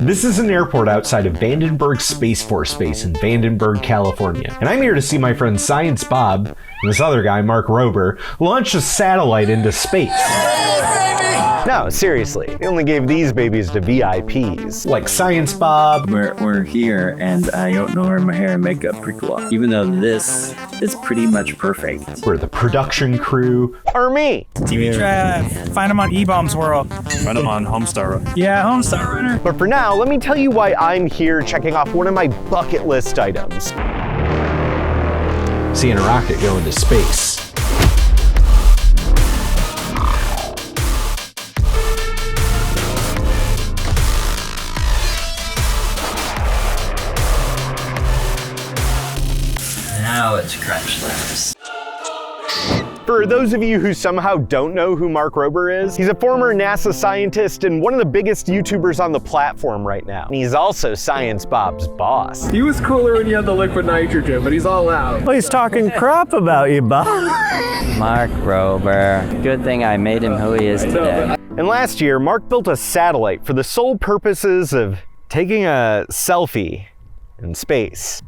This is an airport outside of Vandenberg Space Force Base in Vandenberg, California. And I'm here to see my friend Science Bob and this other guy, Mark Rober, launch a satellite into space. No, seriously, they only gave these babies to VIPs. Like Science Bob. We're here, and I don't know where my hair and makeup pre-claw. Even though this is pretty much perfect. We're the production crew. Or me. TV Trap. Find them on E-Bombs World. Find them on Homestar. Yeah, Homestar Runner. But for now, let me tell you why I'm here checking off one of my bucket list items. Seeing a rocket go into space. Now it's CrunchLabs. For those of you who somehow don't know who Mark Rober is, he's a former NASA scientist and one of the biggest YouTubers on the platform right now. And he's also Science Bob's boss. He was cooler when you had the liquid nitrogen, but he's all out. Well, he's talking crap about you, Bob. Mark Rober. Good thing I made him who he is today. And last year, Mark built a satellite for the sole purposes of taking a selfie in space.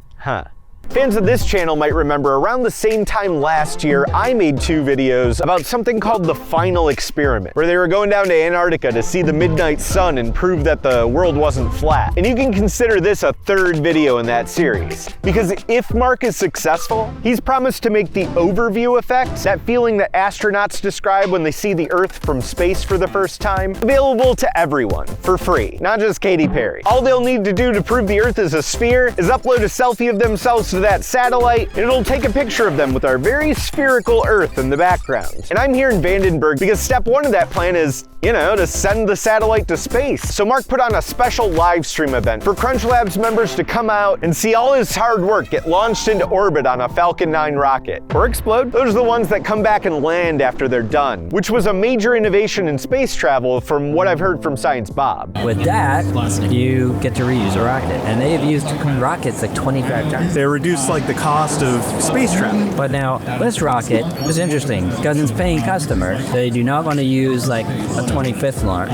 Fans of this channel might remember around the same time last year, I made 2 videos about something called the final experiment, where they were going down to Antarctica to see the midnight sun and prove that the world wasn't flat. And you can consider this a 3rd video in that series, because if Mark is successful, he's promised to make the overview effect, that feeling that astronauts describe when they see the Earth from space for the first time, available to everyone for free, not just Katy Perry. All they'll need to do to prove the Earth is a sphere is upload a selfie of themselves to that satellite, and it'll take a picture of them with our very spherical Earth in the background. And I'm here in Vandenberg because step 1 of that plan is, to send the satellite to space. So Mark put on a special live stream event for CrunchLabs members to come out and see all his hard work get launched into orbit on a Falcon 9 rocket. Or explode. Those are the ones that come back and land after they're done, which was a major innovation in space travel from what I've heard from Science Bob. With that, you get to reuse a rocket. And they have used rockets like 25 times. They reduce like the cost of space travel. But now, this rocket is interesting because it's paying customers. They do not want to use like a 25th launch.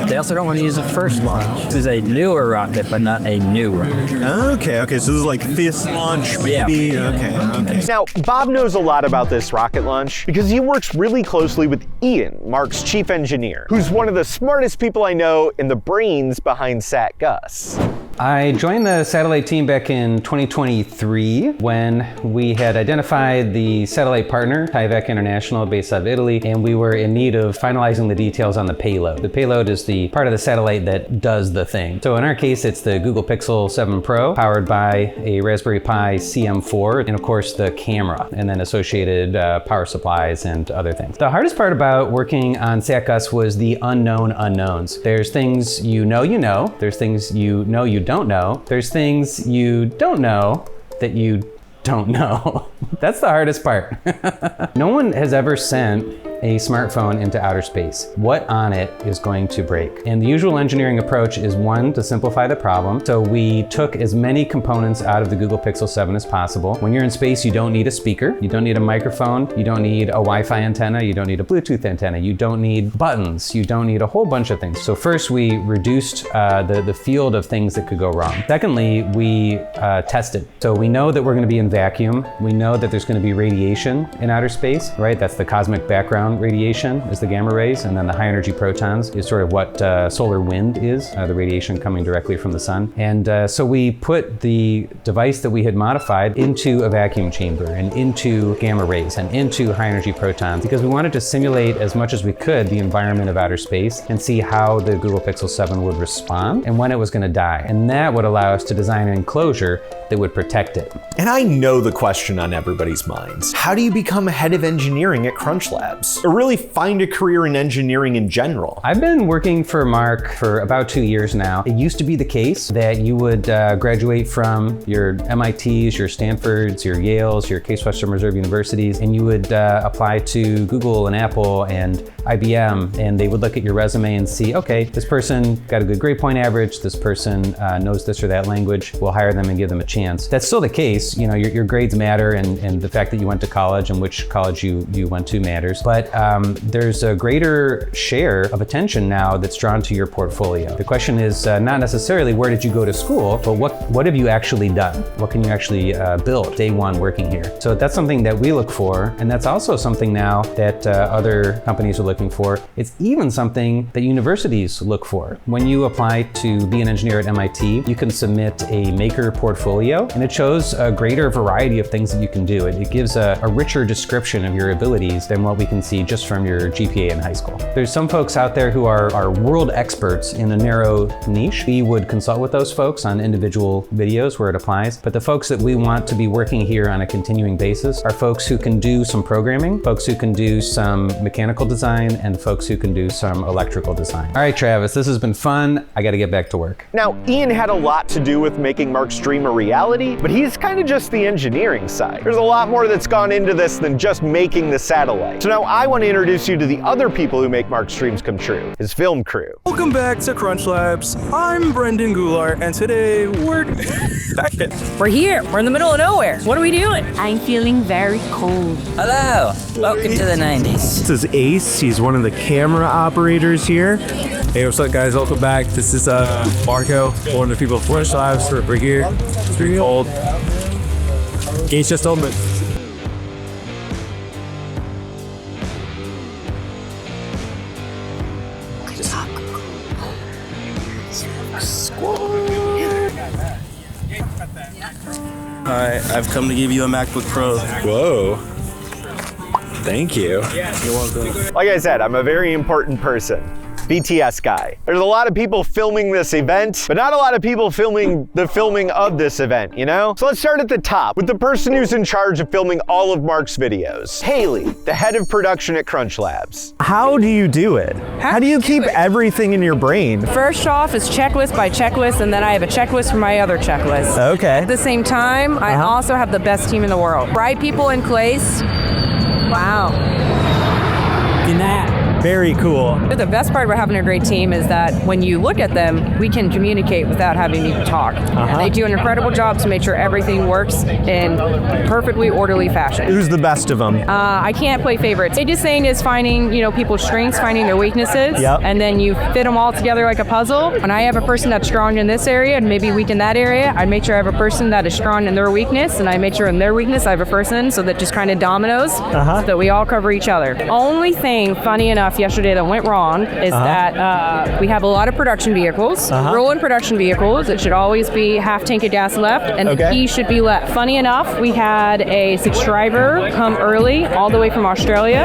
They also don't want to use a first launch. This is a newer rocket, but not a new rocket. Okay, so this is like 5th launch, maybe? Yeah. Okay. Now, Bob knows a lot about this rocket launch because he works really closely with Ian, Mark's chief engineer, who's one of the smartest people I know and the brains behind SatGus. I joined the satellite team back in 2023 when we had identified the satellite partner, Tyvek International, based out of Italy, and we were in need of finalizing the details on the payload. The payload is the part of the satellite that does the thing. So in our case, it's the Google Pixel 7 Pro, powered by a Raspberry Pi CM4, and of course the camera, and then associated power supplies and other things. The hardest part about working on SatGus was the unknown unknowns. There's things you know, there's things you don't know, there's things you don't know that you don't know. That's the hardest part. No one has ever sent a smartphone into outer space. What on it is going to break? And the usual engineering approach is 1, to simplify the problem. So we took as many components out of the Google Pixel 7 as possible. When you're in space, you don't need a speaker, you don't need a microphone, you don't need a Wi-Fi antenna, you don't need a Bluetooth antenna, you don't need buttons, you don't need a whole bunch of things. So first we reduced the field of things that could go wrong. Secondly, we tested. So we know that we're gonna be in vacuum. We know that there's gonna be radiation in outer space, right? That's the cosmic background radiation, is the gamma rays, and then the high energy protons is sort of what solar wind is, the radiation coming directly from the sun. And so we put the device that we had modified into a vacuum chamber and into gamma rays and into high energy protons because we wanted to simulate as much as we could the environment of outer space and see how the Google Pixel 7 would respond and when it was going to die. And that would allow us to design an enclosure that would protect it. And I know the question on everybody's minds. How do you become a head of engineering at CrunchLabs? Or really find a career in engineering in general? I've been working for Mark for about 2 years now. It used to be the case that you would graduate from your MITs, your Stanfords, your Yales, your Case Western Reserve universities, and you would apply to Google and Apple and IBM, and they would look at your resume and see, okay, this person got a good grade point average, this person knows this or that language, we'll hire them and give them a chance. That's still the case. Your grades matter, and the fact that you went to college and which college you went to matters. But there's a greater share of attention now that's drawn to your portfolio. The question is not necessarily where did you go to school, but what have you actually done? What can you actually build day one working here? So that's something that we look for, and that's also something now that other companies are looking for. It's even something that universities look for. When you apply to be an engineer at MIT, you can submit a Maker portfolio, and it shows a greater variety of things that you can do. It gives a richer description of your abilities than what we can see just from your GPA in high school. There's some folks out there who are world experts in a narrow niche. We would consult with those folks on individual videos where it applies, but the folks that we want to be working here on a continuing basis are folks who can do some programming, folks who can do some mechanical design, and folks who can do some electrical design. All right, Travis, this has been fun. I got to get back to work. Now, Ian had a lot to do with making Mark's dream a reality, but he's kind of just the engineering side. There's a lot more that's gone into this than just making the satellite. So now I want to introduce you to the other people who make Mark's dreams come true, his film crew. Welcome back to CrunchLabs. I'm Brendan Goulart, and today we're back in. We're here. We're in the middle of nowhere. What are we doing? I'm feeling very cold. Hello. Welcome to the 90s. This is Ace. He's one of the camera operators here. Hey, what's up, guys? Welcome back. This is Marco, one of the people of CrunchLabs. We're here. It's pretty cold. Gates just opened. Alright, I've come to give you a MacBook Pro. Whoa. Thank you. You're welcome. Like I said, I'm a very important person. BTS guy. There's a lot of people filming this event, but not a lot of people filming the filming of this event, you know? So let's start at the top with the person who's in charge of filming all of Mark's videos. Haley, the head of production at CrunchLabs. How do you do it? How do you keep everything in your brain? First off is checklist by checklist, and then I have a checklist for my other checklist. Okay. At the same time, I also have the best team in the world. Right people in place. Wow. In that. Very cool. The best part about having a great team is that when you look at them, we can communicate without having to talk. And they do an incredible job to make sure everything works in perfectly orderly fashion. Who's the best of them? I can't play favorites. The biggest thing is finding, people's strengths, finding their weaknesses, and then you fit them all together like a puzzle. When I have a person that's strong in this area and maybe weak in that area, I make sure I have a person that is strong in their weakness, and I make sure in their weakness I have a person, so that just kind of dominoes, so that we all cover each other. Only thing, funny enough, yesterday that went wrong is that we have a lot of production vehicles. Rolling production vehicles, it should always be half tank of gas left, and the key should be left. Funny enough, we had a subscriber come early, all the way from Australia,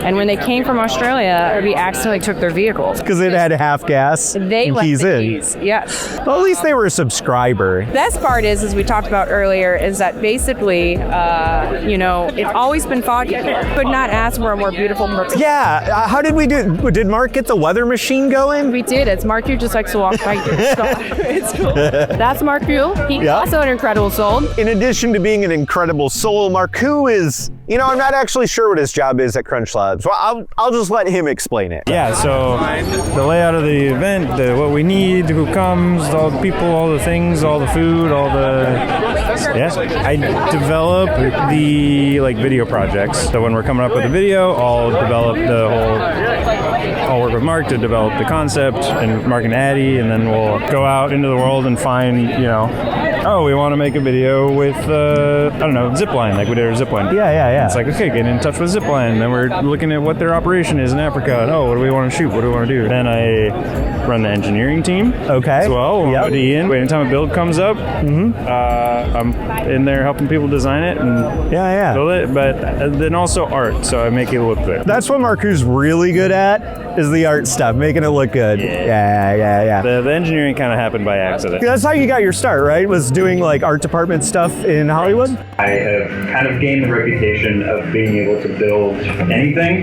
and when they came from Australia, we accidentally took their vehicles. Because it had half gas. They left the keys, yes. Well, at least they were a subscriber. Best part is, as we talked about earlier, is that basically, it's always been foggy. Could not ask for a more beautiful person. Yeah, how did we do? Did Mark get the weather machine going? We did. It's Marcu just likes to walk by here. So it's cool. That's Marcu. He's also an incredible soul. In addition to being an incredible soul, Marcu is, I'm not actually sure what his job is at CrunchLabs. Well, I'll just let him explain it. Yeah, so the layout of the event, what we need, who comes, all the people, all the things, all the food, I develop the video projects. So when we're coming up with a video, I'll develop I'll work with Mark to develop the concept, and Mark and Addie, and then we'll go out into the world and find, we want to make a video with, Zipline, like we did our Zipline. Yeah. It's like, okay, get in touch with Zipline. Then we're looking at what their operation is in Africa. And, what do we want to shoot? What do we want to do? Then I run the engineering team as well. With Ian. Anytime a build comes up, I'm in there helping people design it and build it. But then also art, so I make it look good. That's what Marcu's really good at, is the art stuff, making it look good. Yeah. The engineering kind of happened by accident. That's how you got your start, right? Was doing art department stuff in Hollywood? I have kind of gained the reputation of being able to build anything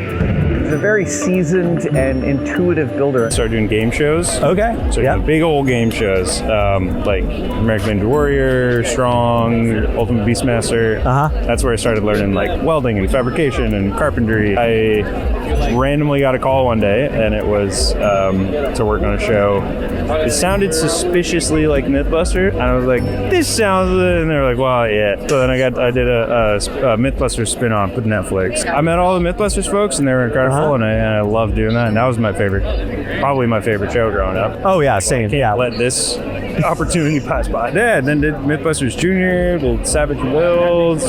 He's a very seasoned and intuitive builder. Started doing game shows. Okay. So big old game shows, like American Ninja Warrior, Strong, Ultimate Beastmaster. That's where I started learning like welding and fabrication and carpentry. I randomly got a call one day, and it was to work on a show. It sounded suspiciously like Mythbuster, and I was like, "This sounds," and they're like, "Well, yeah." So then I did a Mythbusters spin-off with Netflix. I met all the Mythbusters folks, and they were incredible, and I loved doing that. And that was probably my favorite show growing up. Oh yeah, same. Let this opportunity pass by. Yeah, then did Mythbusters Junior, the Savage Wilds,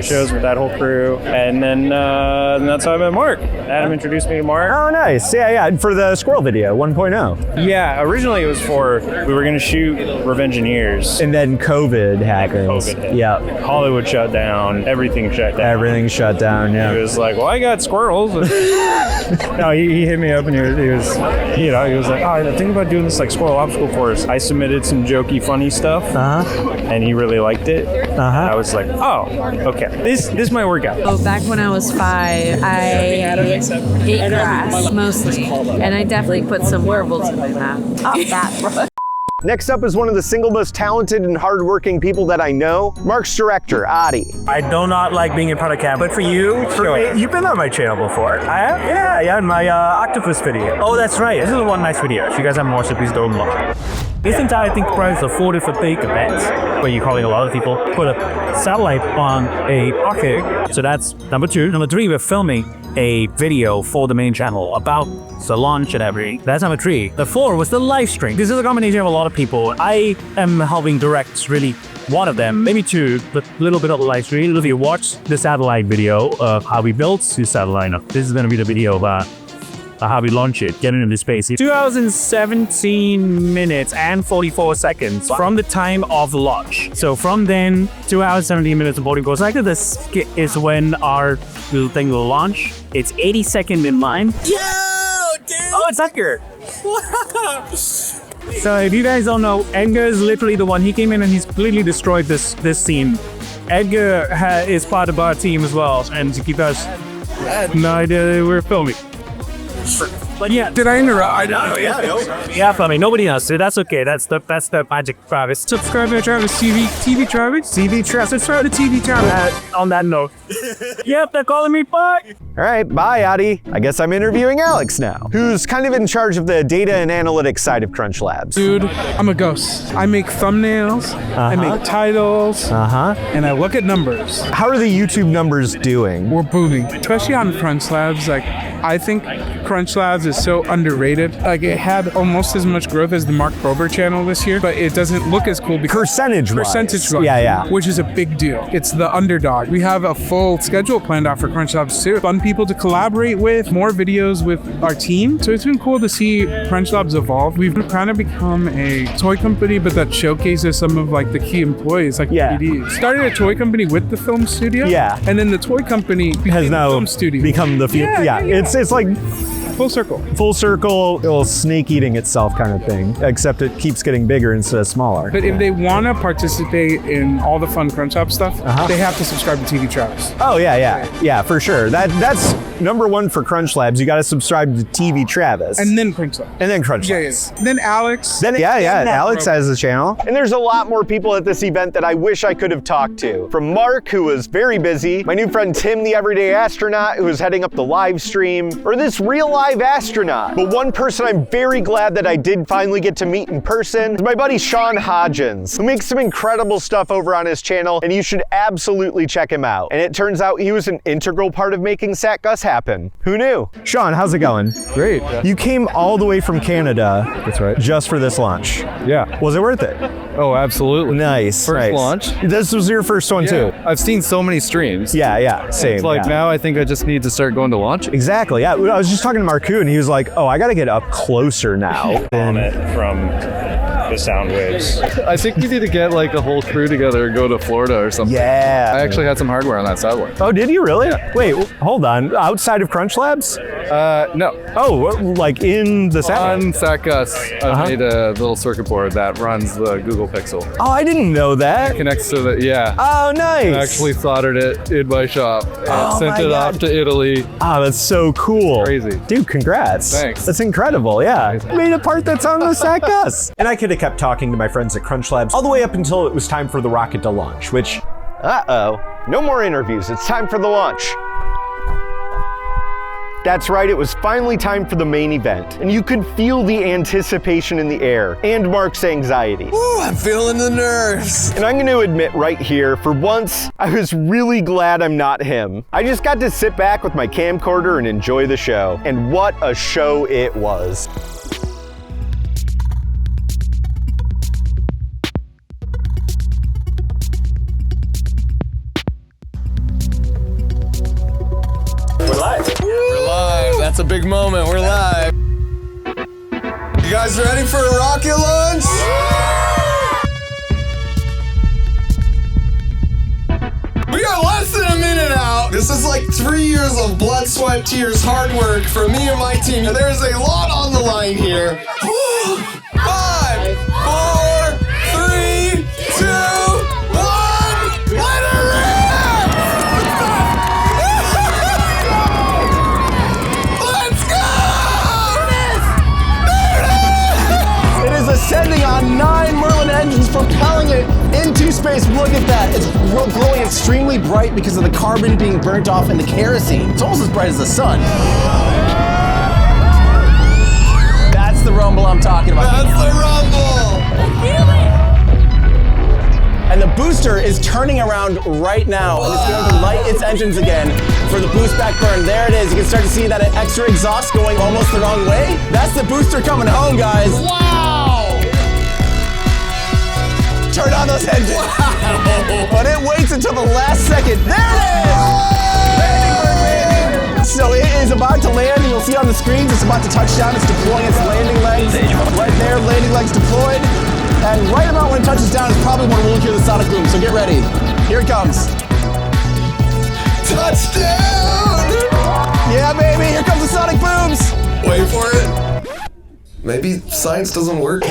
shows with that whole crew, and then that's how I met Mark. Adam introduced me to Mark. Oh, nice. Yeah, for the squirrel video 1.0. Yeah, originally it was we were going to shoot Revengineers. And then COVID happened. Yeah. Hollywood shut down. Everything shut down. Everything shut down, yeah. He was like, well, I got squirrels. No, he hit me up and he was like, oh, I think about doing this like squirrel obstacle course. I submitted some jokey, funny stuff, and he really liked it. I was like, oh, okay, this might work out. Oh, back when I was 5, I ate grass mostly, and I definitely put some werewolves in my mouth. Oh, that. Next up is one of the single most talented and hardworking people that I know, Mark's director, Adi. I do not like being in front of camera, but for you, you've been on my channel before. I have? Yeah, in my octopus video. Oh, that's right. This is one nice video. If you guys have more, so please don't look. This entire thing comprises of 4 different big events, where you're calling a lot of people, put a satellite on a rocket. So that's number 2. Number 3, we're filming a video for the main channel about the launch and everything. That's number 3. The 4 was the live stream. This is a combination of a lot of people. I am helping direct really one of them, maybe 2, but a little bit of the live stream. If you watch the satellite video of how we built the satellite, this is going to be the video about how we launch it, get it into space. 2017 minutes and 44 seconds from the time of launch. So from then, 2 hours, 17 minutes and 44 seconds, this is when our little thing will launch. It's 82nd in line. Yo, dude! Oh, it's Edgar! So if you guys don't know, Edgar is literally the one. He came in and he's completely destroyed this scene. Edgar is part of our team as well, and to keep us no idea we're filming. But yeah, did I interrupt? I know, yeah, filming. Nobody else, so that's okay. That's the magic Travis. Subscribe to Travis TV Travis. Subscribe to TV Travis. On that note, yep, they're calling me back. All right, bye, Adi. I guess I'm interviewing Alex now, who's kind of in charge of the data and analytics side of CrunchLabs. Dude, I'm a ghost. I make thumbnails, I make titles, and I look at numbers. How are the YouTube numbers doing? We're booming, especially on CrunchLabs. Like, I think CrunchLabs is so underrated. Like, it had almost as much growth as the Mark Rober channel this year, but it doesn't look as cool because percentage-wise, yeah, which is a big deal. It's the underdog. We have a full schedule planned out for CrunchLabs too. Fun people to collaborate with, more videos with our team. So it's been cool to see CrunchLabs evolve. We've kind of become a toy company, but that showcases some of like the key employees, like PDs. Started a toy company with the film studio, and then the toy company has now film studio. Become the It's like full circle. Full circle, little snake eating itself kind of thing, except it keeps getting bigger instead of smaller. But if they want to participate in all the fun CrunchLabs stuff, they have to subscribe to TV Travis. Oh, yeah, for sure. That's number 1 for CrunchLabs. You got to subscribe to TV Travis. And then CrunchLabs. And then CrunchLabs. Yeah. Then Alex. Then Alex has a channel. And there's a lot more people at this event that I wish I could have talked to. From Mark, who was very busy, my new friend Tim, the everyday astronaut, who was heading up the live stream, or this real live astronaut. But one person I'm very glad that I did finally get to meet in person is my buddy Sean Hodgins, who makes some incredible stuff over on his channel, and you should absolutely check him out. And it turns out he was an integral part of making SatGus happen. Who knew? Sean, how's it going? Great. You came all the way from Canada. That's right. Just for this launch. Yeah. Was it worth it? Oh, absolutely. Nice. First launch. This was your first one too. I've seen so many streams. Yeah, same. It's like now I think I just need to start going to launch. Exactly, yeah. I was just talking to Marcu and he was like, oh, I got to get up closer now. From the sound waves. I think we need to get like a whole crew together and go to Florida or something. Yeah. I actually had some hardware on that satellite. Oh, did you really? Yeah. Wait, hold on. Outside of CrunchLabs? No. Oh, like in the satellite? On SatGus, I made a little circuit board that runs the Google Pixel. Oh, I didn't know that. It connects to the, yeah. Oh, nice. I actually soldered it in my shop and sent it off to Italy. Oh, that's so cool. Crazy. Dude, congrats. Thanks. That's incredible, yeah. Made a part that's on the SatGus. And I could have kept talking to my friends at CrunchLabs all the way up until it was time for the rocket to launch, which, no more interviews, it's time for the launch. That's right, it was finally time for the main event, and you could feel the anticipation in the air, and Mark's anxiety. Ooh, I'm feeling the nerves. And I'm gonna admit right here, for once, I was really glad I'm not him. I just got to sit back with my camcorder and enjoy the show, and what a show it was. We're live. That's a big moment. We're live. You guys ready for a rocket launch? We are less than a minute out. This is like 3 years of blood, sweat, tears, hard work from me and my team. There's a lot on the line here. 5, 4, 3, 2, 1. Let it rip! Ascending on 9 Merlin engines, propelling it into space. Look at that. It's glowing extremely bright because of the carbon being burnt off in the kerosene. It's almost as bright as the sun. That's the rumble I'm talking about. That's the rumble. And the booster is turning around right now. And it's going to light its engines again for the boost back burn. There it is. You can start to see that extra exhaust going almost the wrong way. That's the booster coming home, guys. Wow. Turn on those engines. Wow. But it waits until the last second. There it is! So it is about to land, and you'll see on the screens, it's about to touch down. It's deploying its landing legs. Right there, landing legs deployed. And right about when it touches down is probably when we'll hear the sonic boom. So get ready. Here it comes. Touchdown! Yeah, baby, here comes the sonic booms. Wait for it. Maybe science doesn't work.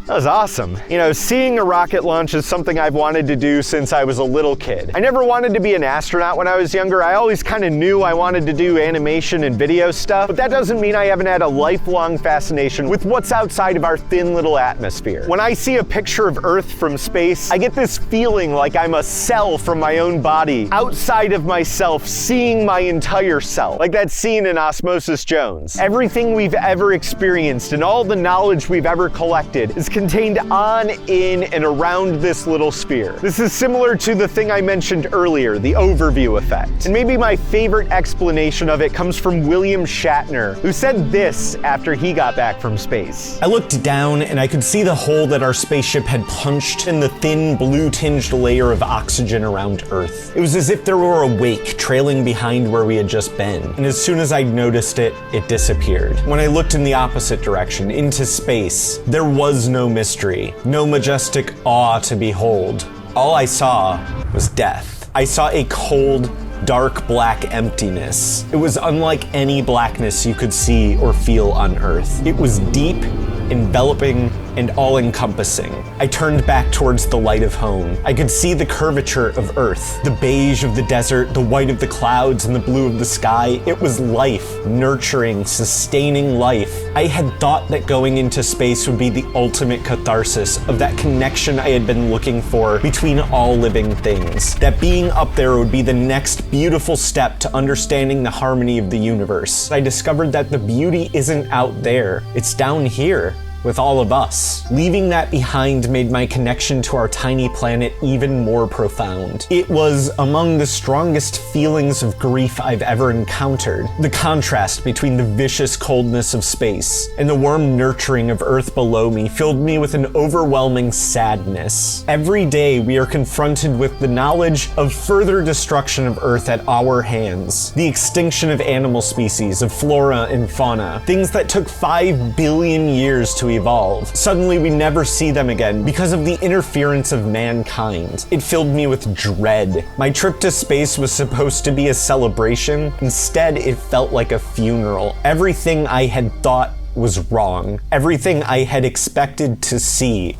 That was awesome. You know, seeing a rocket launch is something I've wanted to do since I was a little kid. I never wanted to be an astronaut when I was younger. I always kind of knew I wanted to do animation and video stuff, but that doesn't mean I haven't had a lifelong fascination with what's outside of our thin little atmosphere. When I see a picture of Earth from space, I get this feeling like I'm a cell from my own body, outside of myself, seeing my entire self. Like that scene in Osmosis Jones. Everything we've ever experienced and all the knowledge we've ever collected is contained on, in, and around this little sphere. This is similar to the thing I mentioned earlier, the overview effect. And maybe my favorite explanation of it comes from William Shatner, who said this after he got back from space. I looked down and I could see the hole that our spaceship had punched in the thin blue-tinged layer of oxygen around Earth. It was as if there were a wake trailing behind where we had just been. And as soon as I noticed it, it disappeared. When I looked in the opposite direction, into space, there was no mystery, no majestic awe to behold. All I saw was death. I saw a cold, dark black emptiness. It was unlike any blackness you could see or feel on Earth. It was deep, enveloping, and all-encompassing. I turned back towards the light of home. I could see the curvature of Earth, the beige of the desert, the white of the clouds, and the blue of the sky. It was life, nurturing, sustaining life. I had thought that going into space would be the ultimate catharsis of that connection I had been looking for between all living things. That being up there would be the next beautiful step to understanding the harmony of the universe. I discovered that the beauty isn't out there, it's down here, with all of us. Leaving that behind made my connection to our tiny planet even more profound. It was among the strongest feelings of grief I've ever encountered. The contrast between the vicious coldness of space and the warm nurturing of Earth below me filled me with an overwhelming sadness. Every day we are confronted with the knowledge of further destruction of Earth at our hands. The extinction of animal species, of flora and fauna, things that took 5 billion years to evolve. Suddenly we never see them again because of the interference of mankind. It filled me with dread. My trip to space was supposed to be a celebration. Instead, it felt like a funeral. Everything I had thought was wrong. Everything I had expected to see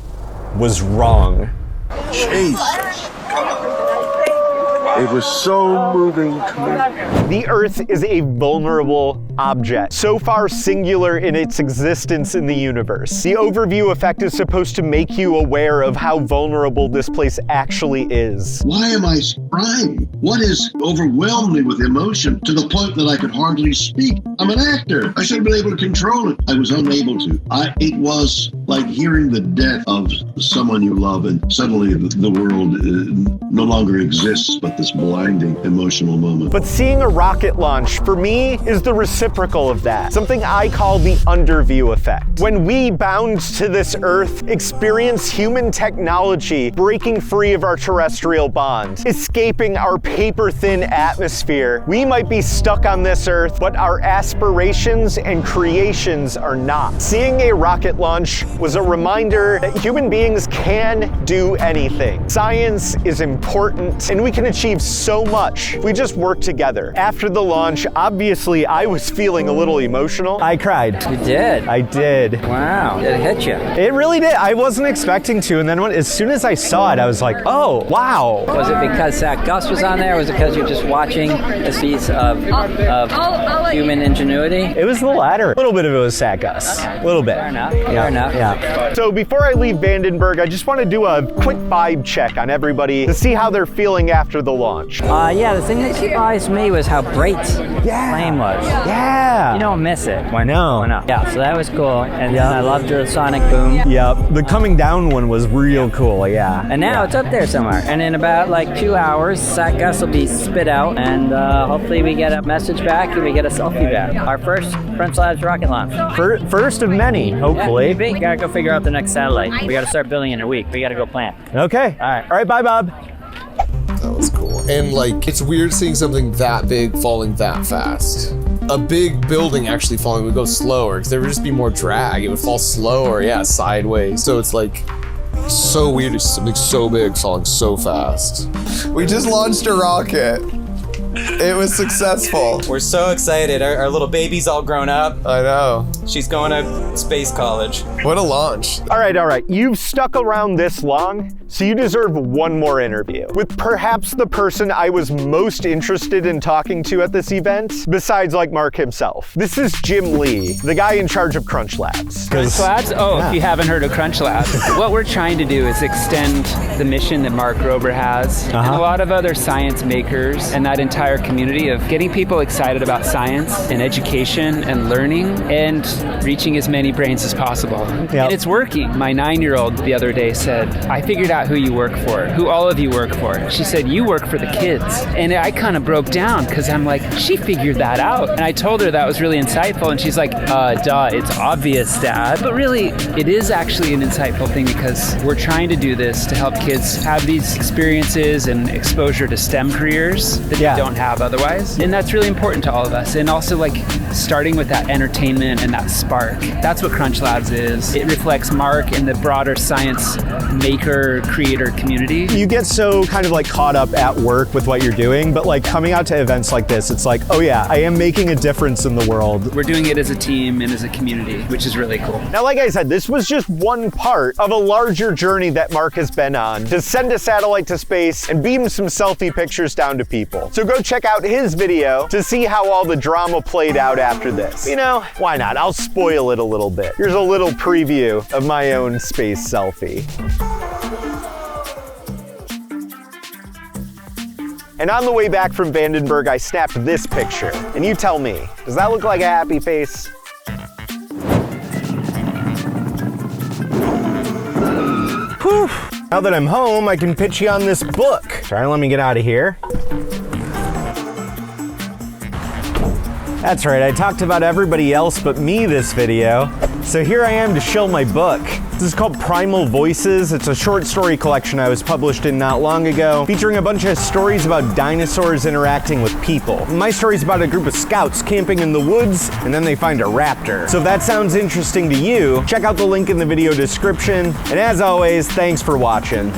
was wrong. Jesus. It was so moving to me. The Earth is a vulnerable object, so far singular in its existence in the universe. The overview effect is supposed to make you aware of how vulnerable this place actually is. Why am I crying? What has overwhelmed me with emotion to the point that I could hardly speak? I'm an actor. I should have been able to control it. I was unable to. It was like hearing the death of someone you love, and suddenly the world no longer exists, but this blinding emotional moment. But seeing a rocket launch, for me, is the reciprocal of that. Something I call the underview effect. When we bound to this Earth, experience human technology breaking free of our terrestrial bond, escaping our paper-thin atmosphere, we might be stuck on this Earth, but our aspirations and creations are not. Seeing a rocket launch was a reminder that human beings can do anything. Science is important, and we can achieve so much if we just work together. After the launch, obviously I was feeling a little emotional. I cried. You did? I did. Wow, it hit you. It really did. I wasn't expecting to, and then as soon as I saw it, I was like, oh, wow. Was it because SatGus was on there, or was it because you're just watching a piece of human ingenuity? It was the latter. A little bit of it was SatGus. A little bit. Fair enough. Yeah. Fair enough. Yeah. So before I leave Vandenberg, I just want to do a quick vibe check on everybody to see how they're feeling after the launch. Yeah, the thing that surprised me was how bright the flame was. Yeah. You don't miss it. I know. Why not? Yeah, so that was cool. And then I loved the sonic boom. Yep. The coming down one was real cool, yeah. And now it's up there somewhere. And in about like 2 hours, SatGus will be spit out, and hopefully we get a message back and we get a selfie back. Our first CrunchLabs rocket launch. First of many, hopefully. Yeah, maybe. We gotta go figure out the next satellite. We gotta start building in a week. We gotta go plan. Okay. All right, bye, Bob. That was cool. And like, it's weird seeing something that big falling that fast. A big building actually falling would go slower because there would just be more drag. It would fall slower, yeah, sideways. So it's like so weird to see something so big falling so fast. We just launched a rocket. It was successful. We're so excited. Our little baby's all grown up. I know. She's going to space college. What a launch. All right. You've stuck around this long, so you deserve one more interview with perhaps the person I was most interested in talking to at this event, besides like Mark himself. This is Jim Lee, the guy in charge of CrunchLabs. CrunchLabs? Oh, yeah. If you haven't heard of CrunchLabs, what we're trying to do is extend the mission that Mark Rober has and a lot of other science makers and that entire community of getting people excited about science and education and learning and reaching as many brains as possible. Yep. And it's working. My 9-year-old the other day said, I figured out who you work for, who all of you work for. She said, you work for the kids. And I kind of broke down because I'm like, she figured that out. And I told her that was really insightful. And she's like, duh, it's obvious, Dad. But really, it is actually an insightful thing because we're trying to do this to help kids have these experiences and exposure to STEM careers that they don't have otherwise. And that's really important to all of us. And also like starting with that entertainment and that spark. That's what CrunchLabs is. It reflects Mark and the broader science maker creator community. You get so kind of like caught up at work with what you're doing, but like coming out to events like this, it's like, oh yeah, I am making a difference in the world. We're doing it as a team and as a community, which is really cool. Now, like I said, this was just one part of a larger journey that Mark has been on to send a satellite to space and beam some selfie pictures down to people. So go check out his video to see how all the drama played out after this. You know, why not? I'll spoil it a little bit. Here's a little preview of my own space selfie. And on the way back from Vandenberg, I snapped this picture. And you tell me, does that look like a happy face? Whew. Now that I'm home, I can pitch you on this book. Sorry, let me get out of here. That's right, I talked about everybody else but me this video. So here I am to show my book. This is called Primal Voices. It's a short story collection I was published in not long ago, featuring a bunch of stories about dinosaurs interacting with people. My story's about a group of scouts camping in the woods, and then they find a raptor. So if that sounds interesting to you, check out the link in the video description. And as always, thanks for watching.